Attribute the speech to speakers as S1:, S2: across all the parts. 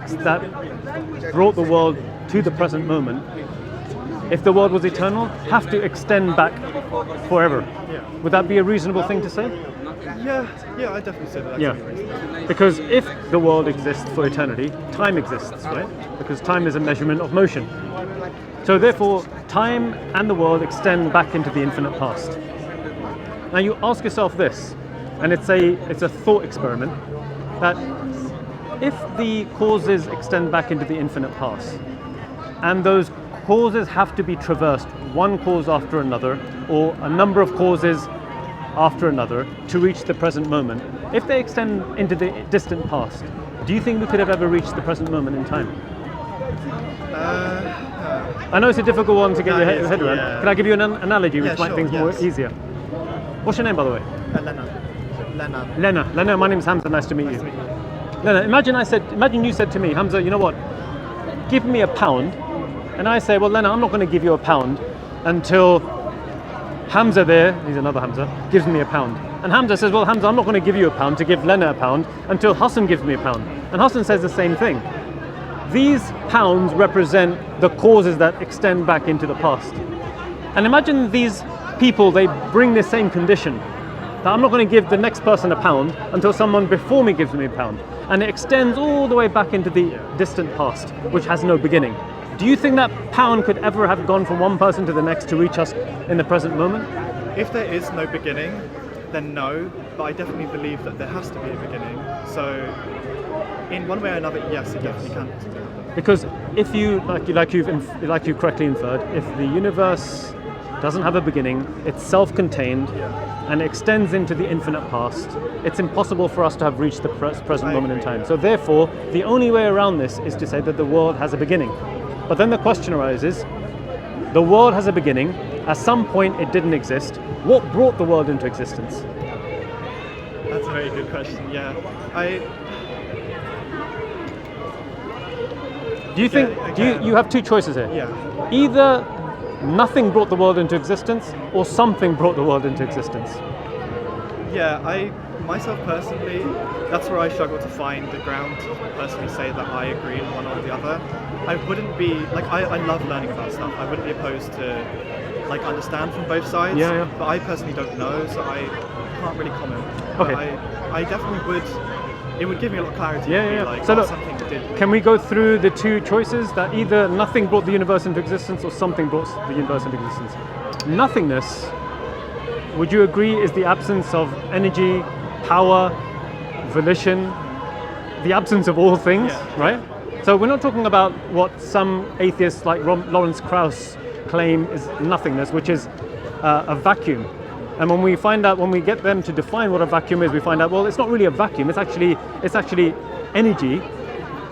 S1: facts that brought the world to the present moment, if the world was eternal, have to extend back forever.
S2: Yeah.
S1: Would that be a reasonable thing to say?
S2: Yeah, I definitely say that. That's reasonable.
S1: Because if the world exists for eternity, time exists, right? Because time is a measurement of motion. So therefore, time and the world extend back into the infinite past. Now you ask yourself this, and it's a thought experiment, that if the causes extend back into the infinite past, and those causes have to be traversed, one cause after another, or a number of causes after another, to reach the present moment, if they extend into the distant past, do you think we could have ever reached the present moment in time? I know it's a difficult one to get your head around.
S2: Yeah.
S1: Can I give you an analogy which might make things more easier? What's your name, by the way? Lena, my name's Hamza, nice to meet you. Lena, imagine you said to me, Hamza, you know what, give me £1. And I say, well, Lena, I'm not going to give you £1 until Hamza there, he's another Hamza, gives me £1. And Hamza says, well, Hamza, I'm not going to give you £1 to give Lena £1 until Hassan gives me £1. And Hassan says the same thing. These pounds represent the causes that extend back into the past. And imagine these people, they bring the same condition, that I'm not going to give the next person £1 until someone before me gives me £1. And it extends all the way back into the distant past, which has no beginning. Do you think that £1 could ever have gone from one person to the next to reach us in the present moment?
S2: If there is no beginning, then no, but I definitely believe that there has to be a beginning. So in one way or another, yes, it definitely can.
S1: Because if you, like you correctly inferred, if the universe doesn't have a beginning, it's self-contained, and extends into the infinite past, it's impossible for us to have reached the present moment in time. So therefore, the only way around this is to say that the world has a beginning. But then the question arises, the world has a beginning, at some point it didn't exist. What brought the world into existence?
S2: That's a very good question, yeah.
S1: Do you think, you have two choices here?
S2: Yeah.
S1: Either nothing brought the world into existence, or something brought the world into existence.
S2: Yeah, myself personally, that's where I struggle to find the ground to personally say that I agree in one or the other. I wouldn't be, I love learning about stuff. I wouldn't be opposed to, understand from both sides.
S1: Yeah.
S2: But I personally don't know, so I can't really comment.
S1: Okay.
S2: But I definitely would, it would give me a lot of clarity.
S1: Yeah. So look,
S2: something did.
S1: can we go through the two choices, that either nothing brought the universe into existence or something brought the universe into existence? Nothingness, would you agree, is the absence of energy, power, volition, the absence of all things, right? So we're not talking about what some atheists like Lawrence Krauss claim is nothingness, which is a vacuum. And when we get them to define what a vacuum is, we find out, well, it's not really a vacuum, it's actually energy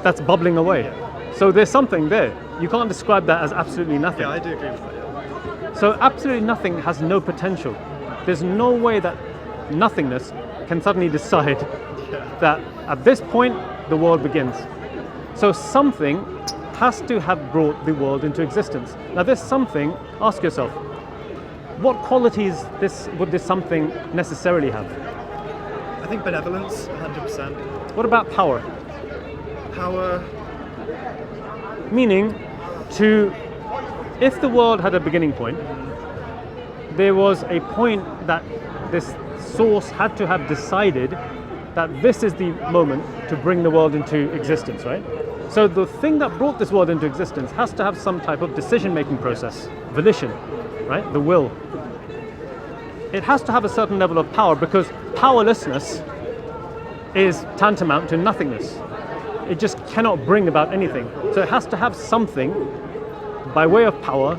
S1: that's bubbling away. So there's something there. You can't describe that as absolutely nothing.
S2: Yeah, I do agree with that, yeah.
S1: So absolutely nothing has no potential. There's no way that nothingness can suddenly decide that at this point the world begins. So something has to have brought the world into existence. Now this something, ask yourself, what qualities would this something necessarily have?
S2: I think benevolence, 100%.
S1: What about power?
S2: Power.
S1: Meaning, if the world had a beginning point, there was a point that this source had to have decided that this is the moment to bring the world into existence, right? So the thing that brought this world into existence has to have some type of decision-making process, volition, right? The will. It has to have a certain level of power, because powerlessness is tantamount to nothingness. It just cannot bring about anything. So it has to have something by way of power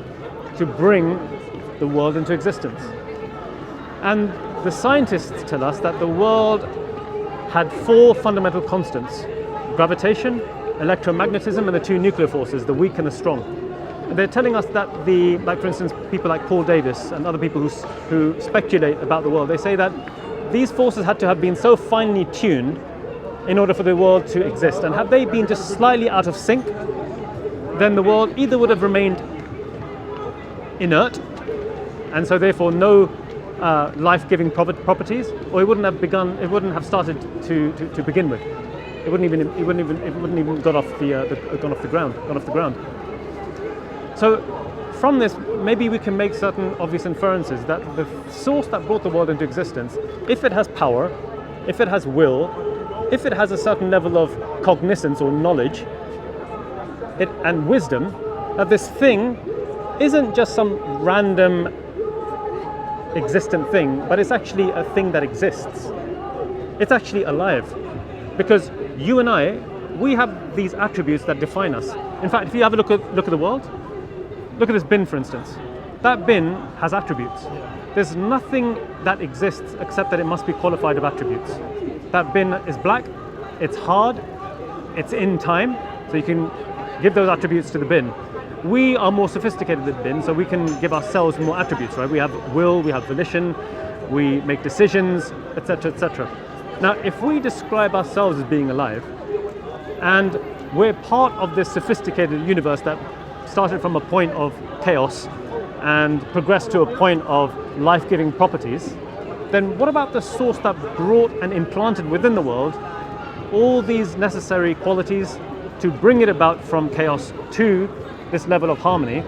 S1: to bring the world into existence. And the scientists tell us that the world had 4 fundamental constants: gravitation, electromagnetism, and the 2 nuclear forces, the weak and the strong. They're telling us that for instance, people like Paul Davies and other people who speculate about the world, they say that these forces had to have been so finely tuned in order for the world to exist. And had they been just slightly out of sync, then the world either would have remained inert, and so therefore no life-giving properties, or it wouldn't have started to begin with. It wouldn't even gone off the ground. So from this, maybe we can make certain obvious inferences that the source that brought the world into existence, if it has power, if it has will, if it has a certain level of cognizance or knowledge and wisdom, that this thing isn't just some random existent thing, but it's actually a thing that exists. It's actually alive. Because you and I, we have these attributes that define us. In fact, if you have a look at the world, look at this bin, for instance. That bin has attributes. There's nothing that exists except that it must be qualified of attributes. That bin is black, it's hard, it's in time, so you can give those attributes to the bin. We are more sophisticated than the bin, so we can give ourselves more attributes, right? We have will, we have volition, we make decisions, etc., etc. Now, if we describe ourselves as being alive, and we're part of this sophisticated universe that started from a point of chaos and progressed to a point of life-giving properties, then what about the source that brought and implanted within the world all these necessary qualities to bring it about from chaos to this level of harmony?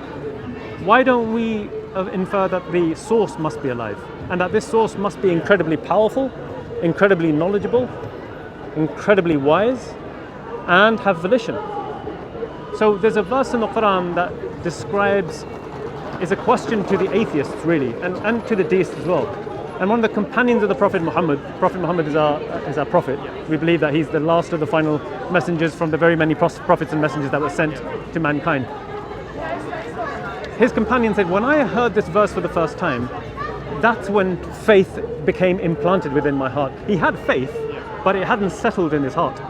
S1: Why don't we infer that the source must be alive, and that this source must be incredibly powerful, incredibly knowledgeable, incredibly wise, and have volition? So there's a verse in the Quran that describes, is a question to the atheists really, and to the deists as well. And one of the companions of the Prophet Muhammad is our prophet. We believe that he's the last of the final messengers from the very many prophets and messengers that were sent to mankind. His companion said, when I heard this verse for the first time, that's when faith became implanted within my heart. He had faith, but it hadn't settled in his heart.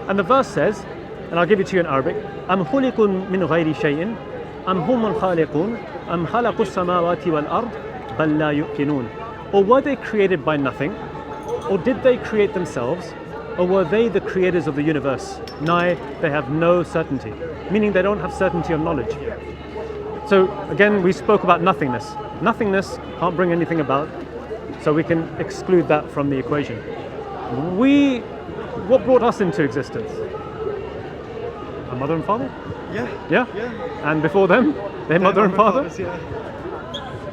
S1: And the verse says, and I'll give it to you in Arabic, أَمْ خُلِقٌ مِّنْ غَيْرِ شَيْءٍ أَمْ هُمُ الْخَالِقُونَ أَمْ خَلَقُوا السَّمَاوَاتِ وَالْأَرْضِ بَلْ لَا يُؤْقِنُونَ. Or were they created by nothing? Or did they create themselves? Or were they the creators of the universe? Nay, they have no certainty. Meaning they don't have certainty of knowledge. So again, we spoke about nothingness. Nothingness can't bring anything about, so we can exclude that from the equation. What brought us into existence? Our mother and father? Yeah? And before them, their mother and father?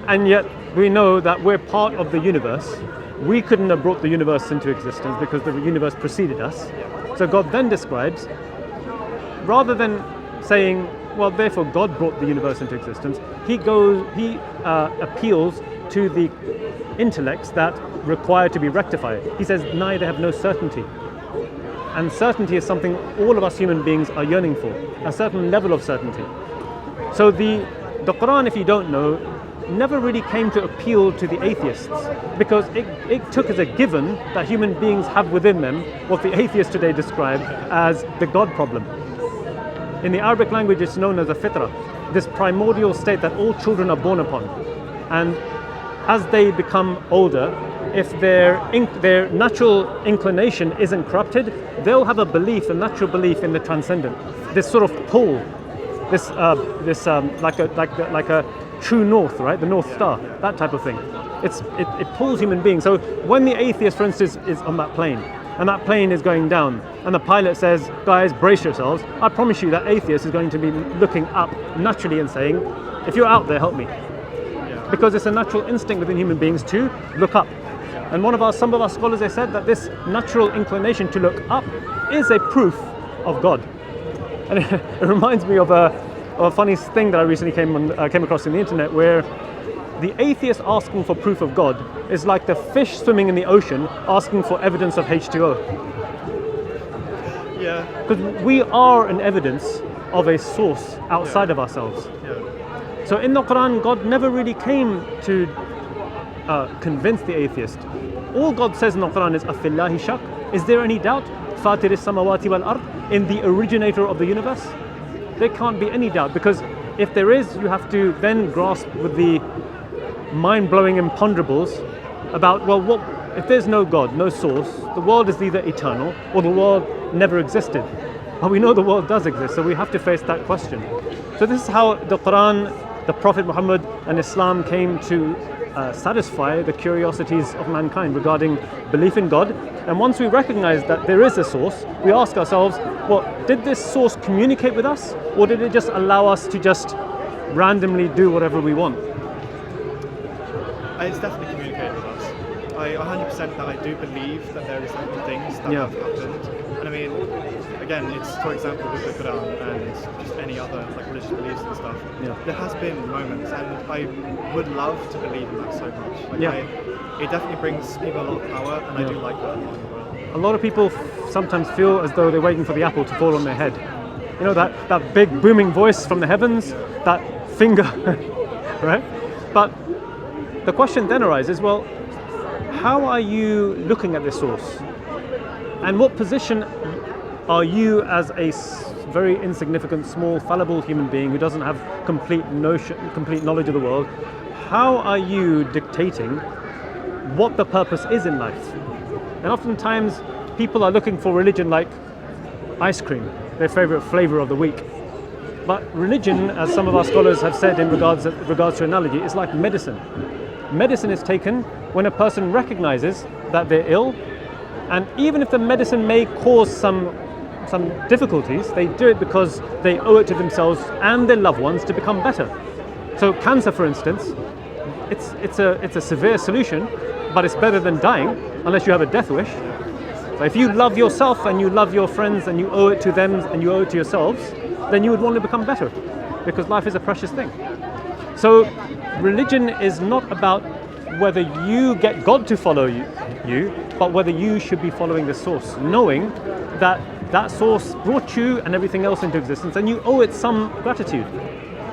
S1: And yet we know that we're part of the universe. We couldn't have brought the universe into existence because the universe preceded us. So God then describes, rather than saying, well, therefore God brought the universe into existence, he appeals to the intellects that require to be rectified. He says, nay, they have no certainty. And certainty is something all of us human beings are yearning for, a certain level of certainty. So the Quran, if you don't know, never really came to appeal to the atheists, because it took as a given that human beings have within them what the atheists today describe as the God problem. In the Arabic language, it's known as a fitra, this primordial state that all children are born upon. And as they become older, if their natural inclination isn't corrupted, they'll have a natural belief in the transcendent, this sort of pull, like a true north, right? The North Star, that type of thing. It pulls human beings. So when the atheist, for instance, is on that plane, and that plane is going down, and the pilot says, guys, brace yourselves, I promise you that atheist is going to be looking up naturally and saying, if you're out there, help me. Because it's a natural instinct within human beings to look up. And some of our scholars, they said that this natural inclination to look up is a proof of God. And it reminds me of a funny thing that I recently came across in the internet, where the atheist asking for proof of God is like the fish swimming in the ocean asking for evidence of H2O.
S2: Yeah.
S1: Because we are an evidence of a source outside of ourselves. So in the Quran, God never really came to convince the atheist. All God says in the Quran is, "Afillahi shak." Is there any doubt? Fatir as-samawati wal ard, in the originator of the universe? There can't be any doubt, because if there is, you have to then grasp with the mind-blowing imponderables about, well, what if there's no God, no source, the world is either eternal or the world never existed. But we know the world does exist, so we have to face that question. So this is how the Quran, the Prophet Muhammad and Islam came to satisfy the curiosities of mankind regarding belief in God. And once we recognize that there is a source, we ask ourselves, well, did this source communicate with us, or did it just allow us to just randomly do whatever we want?
S2: It's definitely communicated with us. I 100% that I do believe that there is certain things that have happened. And I mean, again, it's, for example, with the Quran and just any other like religious beliefs and stuff, there has been moments, and I would love to believe in that so much. Like it definitely brings people a lot of power, and I do like that a lot in the world.
S1: A lot of people sometimes feel as though they're waiting for the apple to fall on their head. You know, that big booming voice from the heavens, that finger, right? But the question then arises, well, how are you looking at this source? And what position are you as a very insignificant, small, fallible human being who doesn't have complete knowledge of the world? How are you dictating what the purpose is in life? And oftentimes people are looking for religion like ice cream, their favorite flavor of the week. But religion, as some of our scholars have said in regards to analogy, is like medicine. Medicine is taken when a person recognizes that they're ill, and even if the medicine may cause some difficulties, they do it because they owe it to themselves and their loved ones to become better. So cancer, for instance, it's a severe solution, but it's better than dying unless you have a death wish. So if you love yourself and you love your friends and you owe it to them and you owe it to yourselves, then you would want to become better, because life is a precious thing. So religion is not about whether you get God to follow you, but whether you should be following the source, knowing that that source brought you and everything else into existence, and you owe it some gratitude.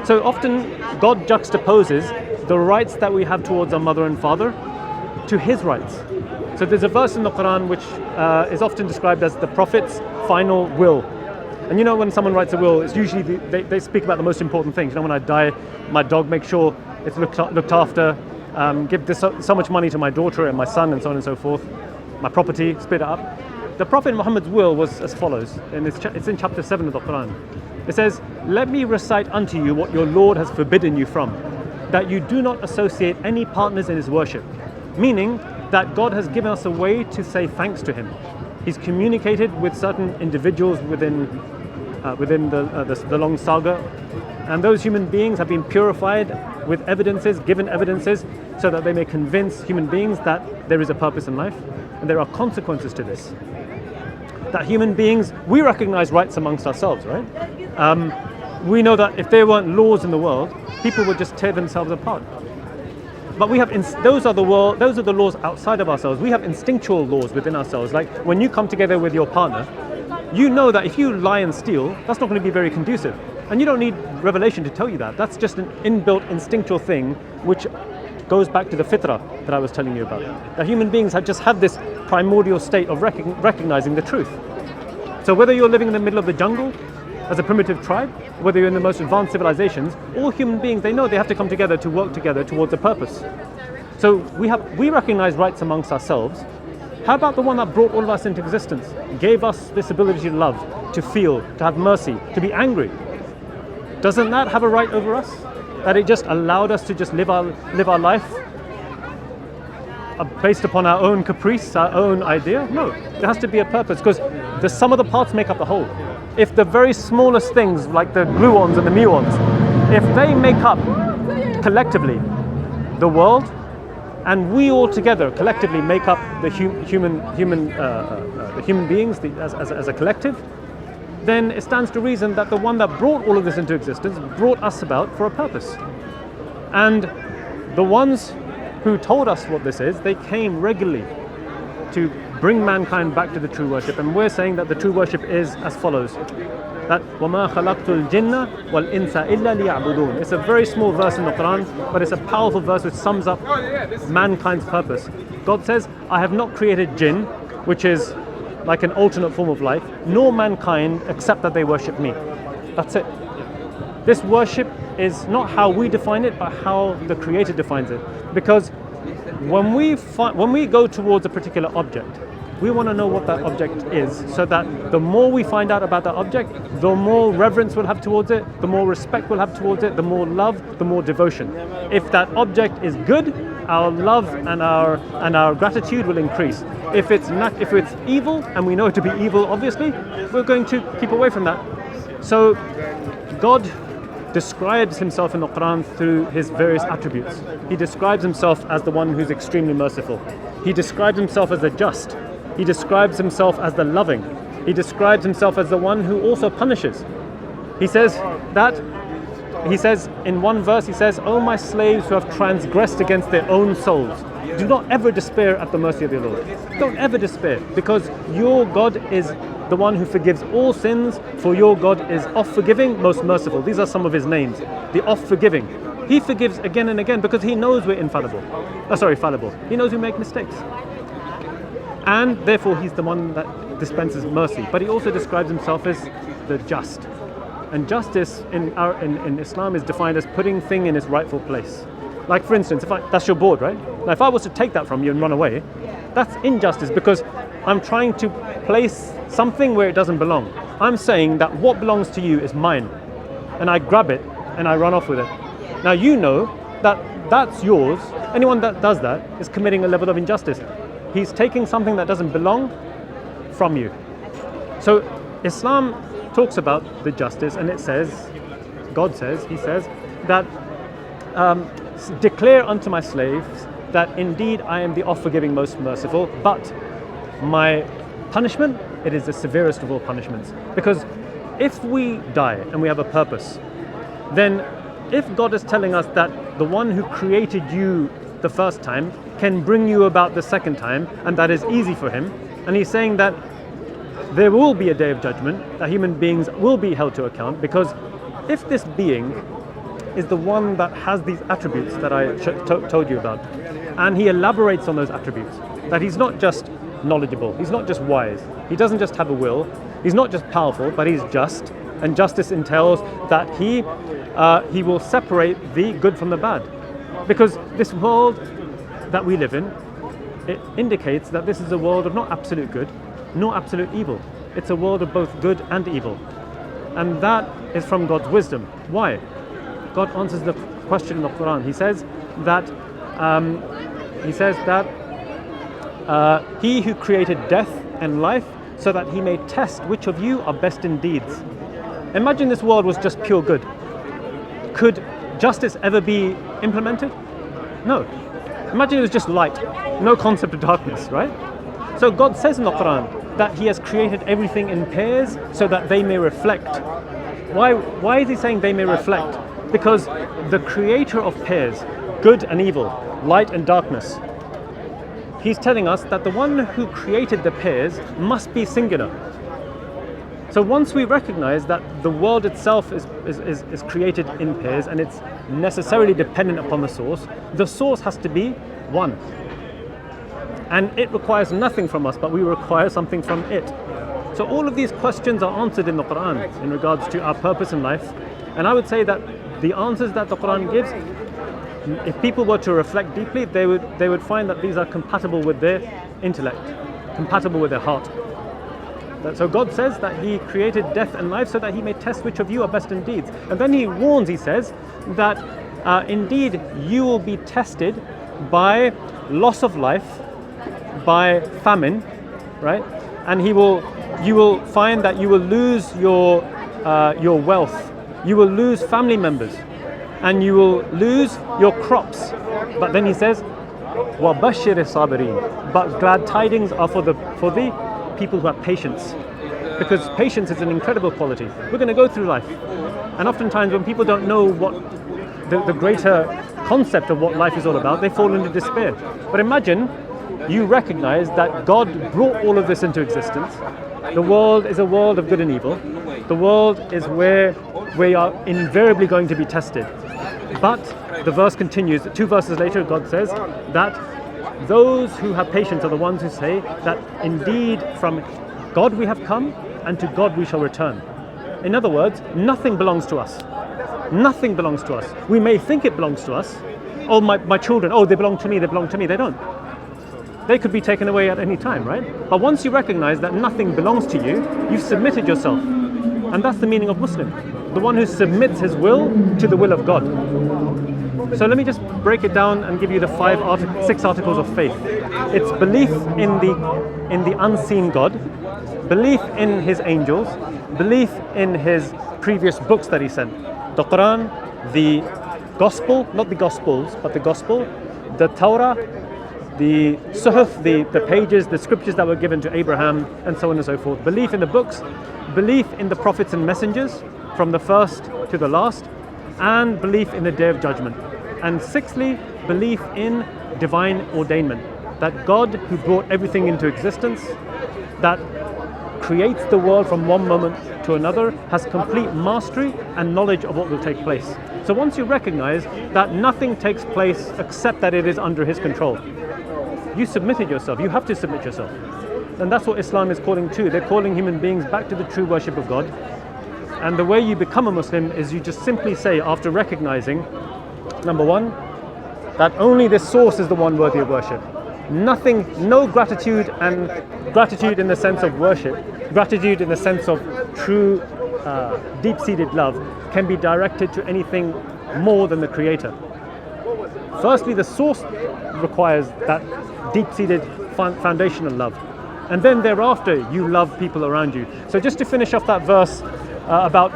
S1: So often God juxtaposes the rights that we have towards our mother and father to his rights. So there's a verse in the Quran which is often described as the Prophet's final will. And you know, when someone writes a will, it's usually they speak about the most important things. You know, when I die, my dog, make sure it's looked after, give this so much money to my daughter and my son, and so on and so forth. My property, split it up. The Prophet Muhammad's will was as follows, and it's in chapter 7 of the Quran. It says, "Let me recite unto you what your Lord has forbidden you from, that you do not associate any partners in his worship." Meaning that God has given us a way to say thanks to him. He's communicated with certain individuals within the long saga, and those human beings have been purified with evidences, given evidences, so that they may convince human beings that there is a purpose in life, and there are consequences to this. That human beings, we recognize rights amongst ourselves, right? We know that if there weren't laws in the world, people would just tear themselves apart. But we have those are the laws outside of ourselves. We have instinctual laws within ourselves. Like when you come together with your partner, you know that if you lie and steal, that's not going to be very conducive. And you don't need revelation to tell you that. That's just an inbuilt instinctual thing, which goes back to the fitrah that I was telling you about. That human beings just have this primordial state of recognizing the truth. So whether you're living in the middle of the jungle as a primitive tribe, whether you're in the most advanced civilizations, all human beings, they know they have to come together to work together towards a purpose. So we recognize rights amongst ourselves. How about the one that brought all of us into existence, gave us this ability to love, to feel, to have mercy, to be angry? Doesn't that have a right over us? That it just allowed us to just live our life based upon our own caprice, our own idea? No, there has to be a purpose, because the sum of the parts make up the whole. If the very smallest things, like the gluons and the muons, if they make up collectively the world, and we all together collectively make up the human beings as a collective, then it stands to reason that the one that brought all of this into existence brought us about for a purpose. And the ones who told us what this is, they came regularly to bring mankind back to the true worship. And we're saying that the true worship is as follows: that وَمَا خَلَقْتُ الْجِنَّ وَالْإِنسَ إِلَّا لِيَعْبُدُونَ. It's a very small verse in the Quran, but it's a powerful verse which sums up mankind's purpose. God says, I have not created jinn, which is like an alternate form of life, nor mankind, except that they worship me. That's it. This worship is not how we define it, but how the Creator defines it. Because when we go towards a particular object, we want to know what that object is, so that the more we find out about that object, the more reverence we'll have towards it, the more respect we'll have towards it, the more love, the more devotion. If that object is good our love and our gratitude will increase. If it's evil, and we know it to be evil, obviously, we're going to keep away from that. So God describes himself in the Quran through his various attributes. He describes himself as the one who's extremely merciful. He describes himself as the just. He describes himself as the loving. He describes himself as the one who also punishes. He says in one verse, he says, "O my slaves who have transgressed against their own souls, do not ever despair at the mercy of your Lord." Don't ever despair, because your God is the one who forgives all sins, for your God is oft-forgiving, most merciful. These are some of his names, the oft-forgiving. He forgives again and again because he knows we're fallible. He knows we make mistakes. And therefore he's the one that dispenses mercy. But he also describes himself as the just. And justice in Islam is defined as putting thing in its rightful place. Like, for instance, that's your board, right? Now, if I was to take that from you and run away, that's injustice, because I'm trying to place something where it doesn't belong. I'm saying that what belongs to you is mine, and I grab it and I run off with it. Now you know that that's yours. Anyone that does that is committing a level of injustice. He's taking something that doesn't belong from you. So Islam talks about the justice, and it says, he says that declare unto my slaves that indeed I am the oft-forgiving, most merciful, but my punishment, it is the severest of all punishments. Because if we die and we have a purpose, then if God is telling us that the one who created you the first time can bring you about the second time, and that is easy for him, and he's saying that there will be a day of judgment, that human beings will be held to account, because if this being is the one that has these attributes that I told you about, and he elaborates on those attributes, that he's not just knowledgeable, he's not just wise, he doesn't just have a will, he's not just powerful, but he's just, and justice entails that he will separate the good from the bad. Because this world that we live in, it indicates that this is a world of not absolute good, nor absolute evil. It's a world of both good and evil. And that is from God's wisdom. Why? God answers the question in the Quran. He says that he who created death and life so that he may test which of you are best in deeds. Imagine this world was just pure good. Could justice ever be implemented? No. Imagine it was just light, no concept of darkness, right? So God says in the Quran that he has created everything in pairs so that they may reflect. Why is he saying they may reflect? Because the creator of pairs, good and evil, light and darkness, he's telling us that the one who created the pairs must be singular. So once we recognize that the world itself is created in pairs and it's necessarily dependent upon the source has to be one. And it requires nothing from us, but we require something from it. So all of these questions are answered in the Quran in regards to our purpose in life. And I would say that the answers that the Quran gives, if people were to reflect deeply, they would find that these are compatible with their intellect, compatible with their heart. So God says that he created death and life so that he may test which of you are best in deeds. And then he warns, he says, that indeed you will be tested by loss of life, by famine, right? And you will find that you will lose your wealth, you will lose family members, and you will lose your crops. But then he says, وَبَشِّرِ الصَّابِرِينَ. But glad tidings are for the people who have patience, because patience is an incredible quality. We're going to go through life, and oftentimes when people don't know what the greater concept of what life is all about, they fall into despair. But imagine you recognize that God brought all of this into existence. The world is a world of good and evil. The world is where we are invariably going to be tested. But the verse continues, 2 verses later, God says that those who have patience are the ones who say that indeed from God we have come and to God we shall return. In other words, nothing belongs to us. Nothing belongs to us. We may think it belongs to us. Oh, my children, they belong to me, they belong to me. They don't. They could be taken away at any time, right? But once you recognize that nothing belongs to you, you've submitted yourself. And that's the meaning of Muslim. The one who submits his will to the will of God. So let me just break it down and give you the 6 articles of faith. It's belief in the unseen God, belief in his angels, belief in his previous books that he sent, the Quran, the Gospel, not the Gospels, but the Gospel, the Torah, the Suhuf, the pages, the scriptures that were given to Abraham, and so on and so forth. Belief in the books, belief in the prophets and messengers, from the first to the last, and belief in the Day of Judgment. And sixthly, belief in divine ordainment, that God who brought everything into existence, that creates the world from one moment to another, has complete mastery and knowledge of what will take place. So once you recognize that nothing takes place except that it is under his control, you submitted yourself, you have to submit yourself. And that's what Islam is calling to. They're calling human beings back to the true worship of God. And the way you become a Muslim is you just simply say, after recognizing, number one, that only this source is the one worthy of worship. Nothing, no gratitude, and gratitude in the sense of worship, gratitude in the sense of true deep-seated love can be directed to anything more than the Creator. Firstly, the source requires that deep-seated foundational love. And then thereafter, you love people around you. So just to finish off that verse about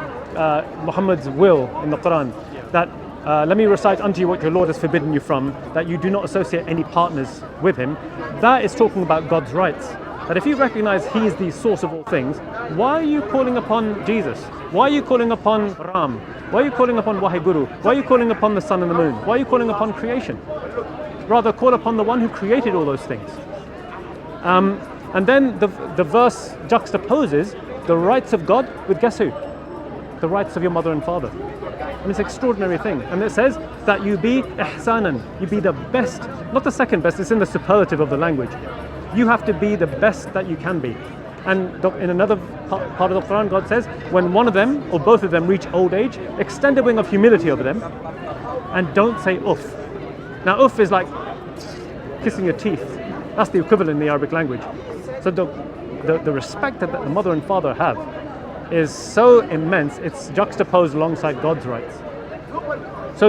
S1: Muhammad's will in the Quran, that let me recite unto you what your Lord has forbidden you from, that you do not associate any partners with him. That is talking about God's rights. That if you recognize he is the source of all things, why are you calling upon Jesus? Why are you calling upon Ram? Why are you calling upon Waheguru? Why are you calling upon the sun and the moon? Why are you calling upon creation? Rather, call upon the one who created all those things. And then the verse juxtaposes the rights of God with, guess who? The rights of your mother and father. And it's an extraordinary thing. And it says that you be ihsanan, you be the best, not the second best, it's in the superlative of the language. You have to be the best that you can be. And in another part of the Quran, God says, when one of them or both of them reach old age, extend a wing of humility over them and don't say uff. Now uff is like kissing your teeth. That's the equivalent in the Arabic language. So the respect that the mother and father have is so immense, it's juxtaposed alongside God's rights. So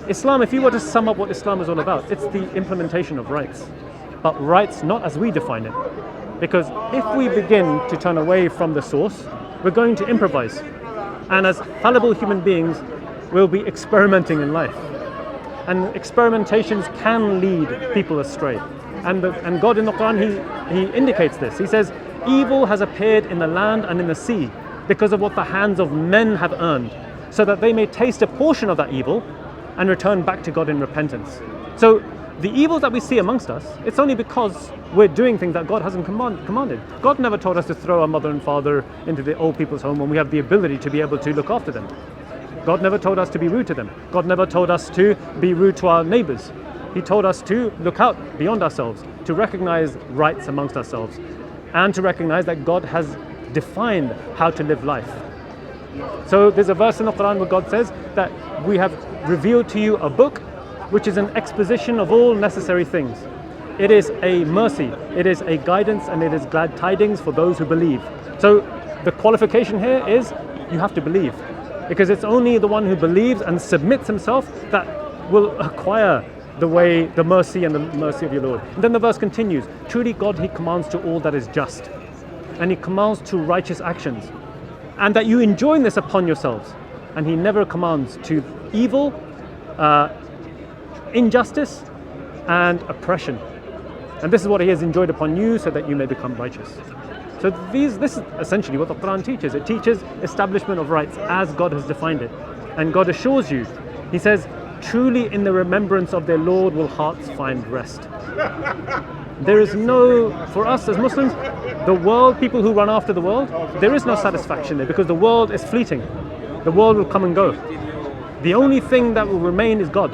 S1: Islam, if you were to sum up what Islam is all about, it's the implementation of rights. But rights not as we define it. Because if we begin to turn away from the source, we're going to improvise. And as fallible human beings, we'll be experimenting in life. And experimentations can lead people astray. And God in the Quran, he indicates this. He says, evil has appeared in the land and in the sea because of what the hands of men have earned, so that they may taste a portion of that evil and return back to God in repentance. So the evil that we see amongst us, it's only because we're doing things that God hasn't commanded. God never told us to throw our mother and father into the old people's home when we have the ability to be able to look after them. God never told us to be rude to them. God never told us to be rude to our neighbors. He told us to look out beyond ourselves, to recognize rights amongst ourselves, and to recognize that God has defined how to live life. So there's a verse in the Quran where God says that we have revealed to you a book which is an exposition of all necessary things. It is a mercy, it is a guidance, and it is glad tidings for those who believe. So the qualification here is you have to believe, because it's only the one who believes and submits himself that will acquire the mercy and the mercy of your Lord. And then the verse continues, truly God, he commands to all that is just, and he commands to righteous actions, and that you enjoin this upon yourselves, and he never commands to evil, injustice and oppression. And this is what he has enjoined upon you, so that you may become righteous. So this is essentially what the Quran teaches. It teaches establishment of rights as God has defined it. And God assures you, he says, truly in the remembrance of their Lord will hearts find rest. There is no, for us as Muslims, the world, people who run after the world, there is no satisfaction there, because the world is fleeting. The world will come and go. The only thing that will remain is God.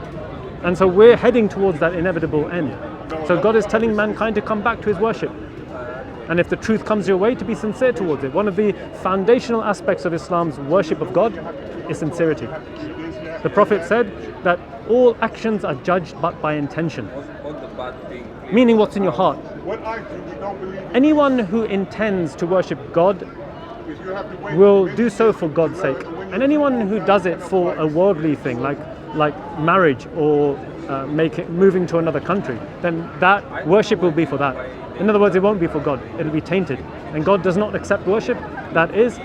S1: And so we're heading towards that inevitable end. So God is telling mankind to come back to his worship. And if the truth comes your way, to be sincere towards it. One of the foundational aspects of Islam's worship of God is sincerity. The Prophet said that all actions are judged but by intention. Meaning what's in your heart. Anyone who intends to worship God will do so for God's sake. And anyone who does it for a worldly thing, like like marriage or moving to another country, then that worship will be for that. In other words, it won't be for God. It'll be tainted. And God does not accept worship that is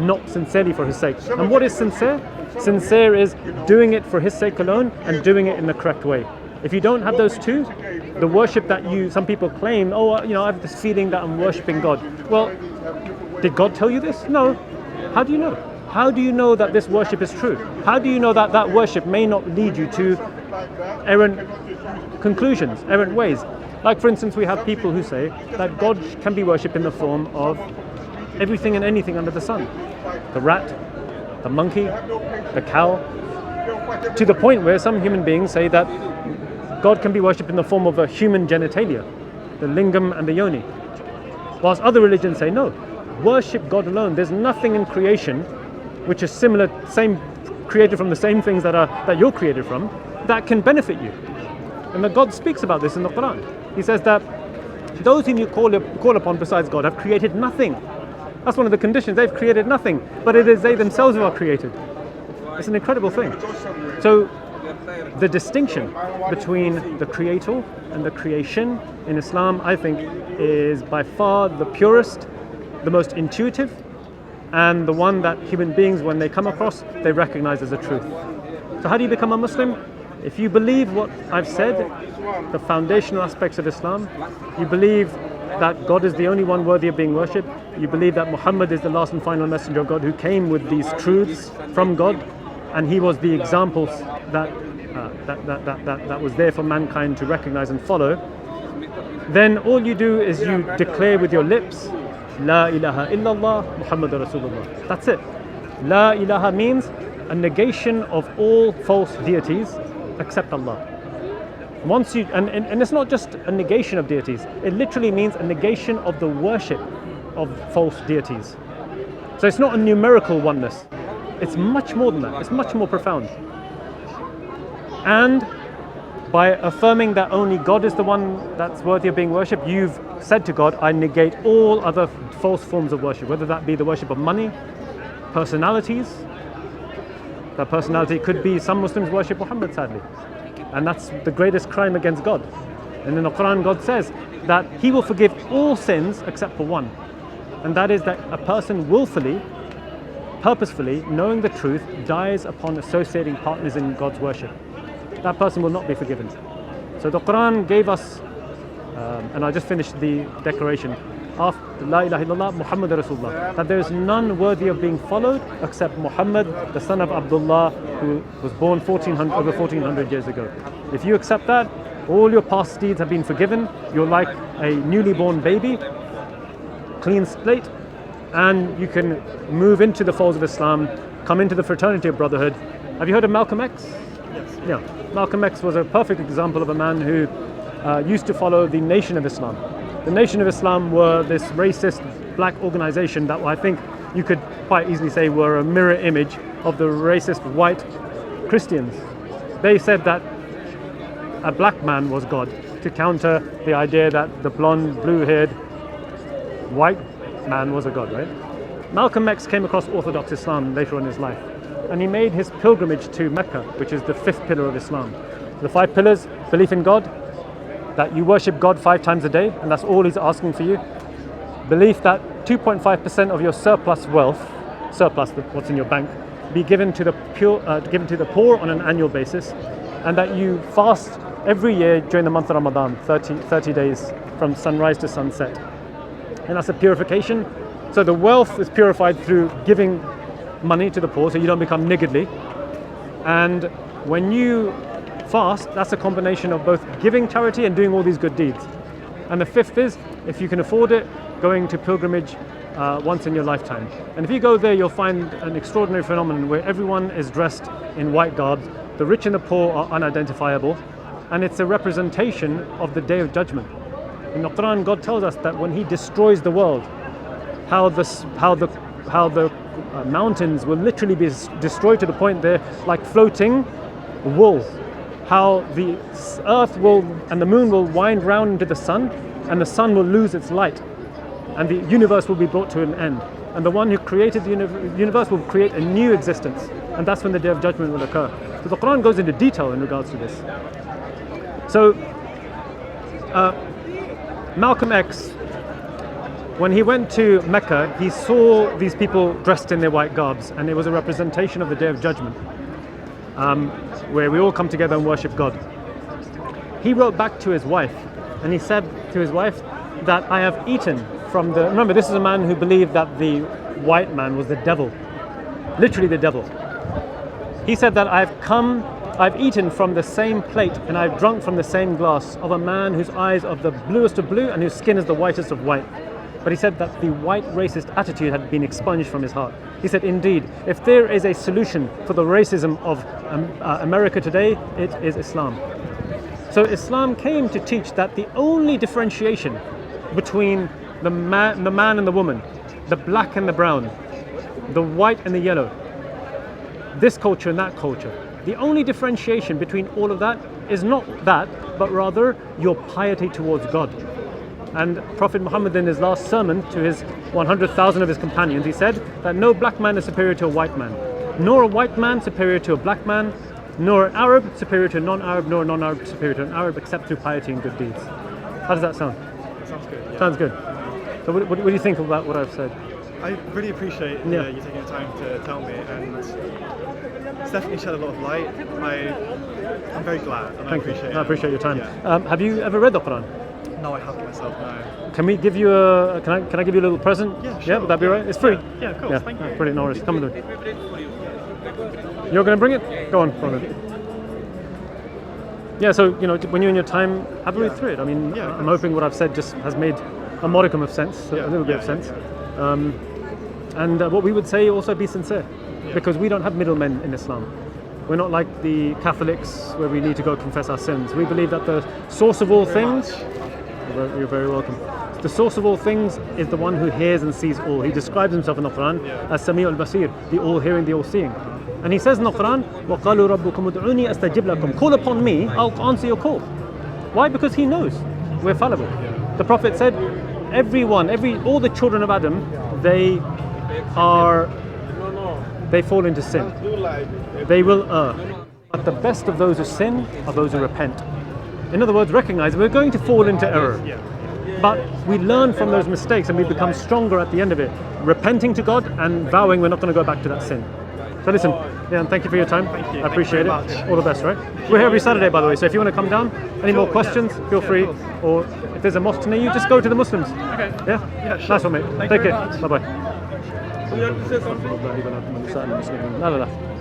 S1: not sincerely for His sake. And what is sincere? Sincere is doing it for His sake alone and doing it in the correct way. If you don't have those two, the worship that some people claim, I have this feeling that I'm worshipping God. Well, did God tell you this? No. How do you know? How do you know that this worship is true? How do you know that that worship may not lead you to errant conclusions, errant ways? Like, for instance, we have people who say that God can be worshipped in the form of everything and anything under the sun. The rat, the monkey, the cow, to the point where some human beings say that God can be worshipped in the form of a human genitalia, the lingam and the yoni. Whilst other religions say no, worship God alone. There's nothing in creation which is similar, created from the same things that you're created from, that can benefit you. And that God speaks about this in the Quran. He says that those whom you call upon besides God have created nothing. That's one of the conditions. They've created nothing, but it is they themselves who are created. It's an incredible thing. So the distinction between the creator and the creation in Islam, I think, is by far the purest, the most intuitive, and the one that human beings, when they come across, they recognize as a truth. So how do you become a Muslim? If you believe what I've said, the foundational aspects of Islam, you believe that God is the only one worthy of being worshipped, you believe that Muhammad is the last and final messenger of God who came with these truths from God, and he was the examples that was there for mankind to recognize and follow, then all you do is you declare with your lips, La ilaha illallah Muhammadur Rasulullah. That's it. La ilaha means a negation of all false deities except Allah. Once you and it's not just a negation of deities, it literally means a negation of the worship of false deities. So it's not a numerical oneness. It's much more than that. It's much more profound. And by affirming that only God is the one that's worthy of being worshipped, you've said to God, I negate all other false forms of worship, whether that be the worship of money, personalities. That personality could be, some Muslims worship Muhammad, sadly. And that's the greatest crime against God. And in the Quran, God says that He will forgive all sins except for one. And that is that a person willfully, purposefully, knowing the truth, dies upon associating partners in God's worship. That person will not be forgiven. So the Quran gave us, and I just finished the declaration, after La ilaha illallah Muhammadur Rasulullah, that there is none worthy of being followed except Muhammad, the son of Abdullah, who was born over 1400 years ago. If you accept that, all your past deeds have been forgiven. You're like a newly born baby, clean slate, and you can move into the folds of Islam, come into the fraternity of brotherhood. Have you heard of Malcolm X?
S2: Yes.
S1: Yeah. Malcolm X was a perfect example of a man who used to follow the Nation of Islam. The Nation of Islam were this racist black organization that I think you could quite easily say were a mirror image of the racist white Christians. They said that a black man was God, to counter the idea that the blonde, blue-haired white man was a god, right? Malcolm X came across Orthodox Islam later on in his life, and he made his pilgrimage to Mecca, which is the fifth pillar of Islam. The 5 pillars: belief in God, that you worship God 5 times a day, and that's all He's asking for you. Belief that 2.5% of your surplus wealth, what's in your bank, be given to the poor on an annual basis, and that you fast every year during the month of Ramadan, 30 days from sunrise to sunset. And that's a purification. So the wealth is purified through giving money to the poor, so you don't become niggardly. And when you fast, that's a combination of both giving charity and doing all these good deeds. And the 5th is, if you can afford it, going to pilgrimage once in your lifetime. And if you go there, you'll find an extraordinary phenomenon where everyone is dressed in white garbs, the rich and the poor are unidentifiable, and it's a representation of the Day of Judgment. In the Quran, God tells us that when He destroys the world, how the mountains will literally be destroyed to the point they're like floating wool. How the earth and the moon will wind round into the sun, and the sun will lose its light, and the universe will be brought to an end. And the one who created the universe will create a new existence, and that's when the Day of Judgment will occur. So the Quran goes into detail in regards to this. So Malcolm X, when he went to Mecca, he saw these people dressed in their white garbs, and it was a representation of the Day of Judgment, where we all come together and worship God. He wrote back to his wife, and he said to his wife that I have eaten from the... Remember, this is a man who believed that the white man was the devil, literally the devil. He said that I've eaten from the same plate and I've drunk from the same glass of a man whose eyes are the bluest of blue and whose skin is the whitest of white. But he said that the white racist attitude had been expunged from his heart. He said, indeed, if there is a solution for the racism of America today, it is Islam. So Islam came to teach that the only differentiation between the man and the woman, the black and the brown, the white and the yellow, this culture and that culture, the only differentiation between all of that is not that, but rather your piety towards God. And Prophet Muhammad, in his last sermon to his 100,000 of his companions, he said that no black man is superior to a white man, nor a white man superior to a black man, nor an Arab superior to a non-Arab, nor a non-Arab superior to an Arab, except through piety and good deeds. How does that sound?
S2: Sounds good. Yeah.
S1: Sounds good. So what do you think about what I've said?
S2: I really appreciate you taking the time to tell me, and it's definitely shed a lot of light. I'm very glad, and I appreciate it.
S1: I appreciate your time.
S2: Yeah.
S1: Have you ever read the Quran?
S2: No, I haven't myself, no.
S1: Can we give you can I give you a little present?
S2: Yeah, sure.
S1: Yeah, would that be right? It's free.
S2: Yeah, of course.
S1: Yeah,
S2: Thank you.
S1: Brilliant, no worries. Come with me. You're going to bring it? Go on, then. Yeah, so, when you're in your time, have a read through it. I mean, I'm hoping what I've said just has made a modicum of sense, a little bit of sense. And what we would say, also be sincere, because we don't have middlemen in Islam. We're not like the Catholics where we need to go confess our sins. We believe that the source of all things... You're very welcome. The source of all things is the one who hears and sees all. He describes himself in the Quran as Sami' al-Basir, the all-hearing, the all-seeing. And he says in the Quran, وَقَالُوا رَبُّكُمُ ادْعُونِي أَسْتَجِبْ لَكُمْ. Call upon me, I'll answer your call. Why? Because he knows we're fallible. The Prophet said, all the children of Adam, they fall into sin. They will err. But the best of those who sin are those who repent. In other words, recognize we're going to fall into error. But we learn from those mistakes and we become stronger at the end of it, repenting to God and vowing we're not going to go back to that sin. So listen, and thank you for your time.
S2: Thank you.
S1: I appreciate
S2: Thank you
S1: it. All the best, right? We're here every Saturday, by the way, so if you want to come down, any more questions, feel free. Or if there's a mosque near you, just go to the Muslims.
S2: Okay.
S1: Yeah?
S2: Sure.
S1: Nice one, mate.
S2: Thank
S1: Take
S2: you
S1: care.
S2: very much.
S1: Bye-bye.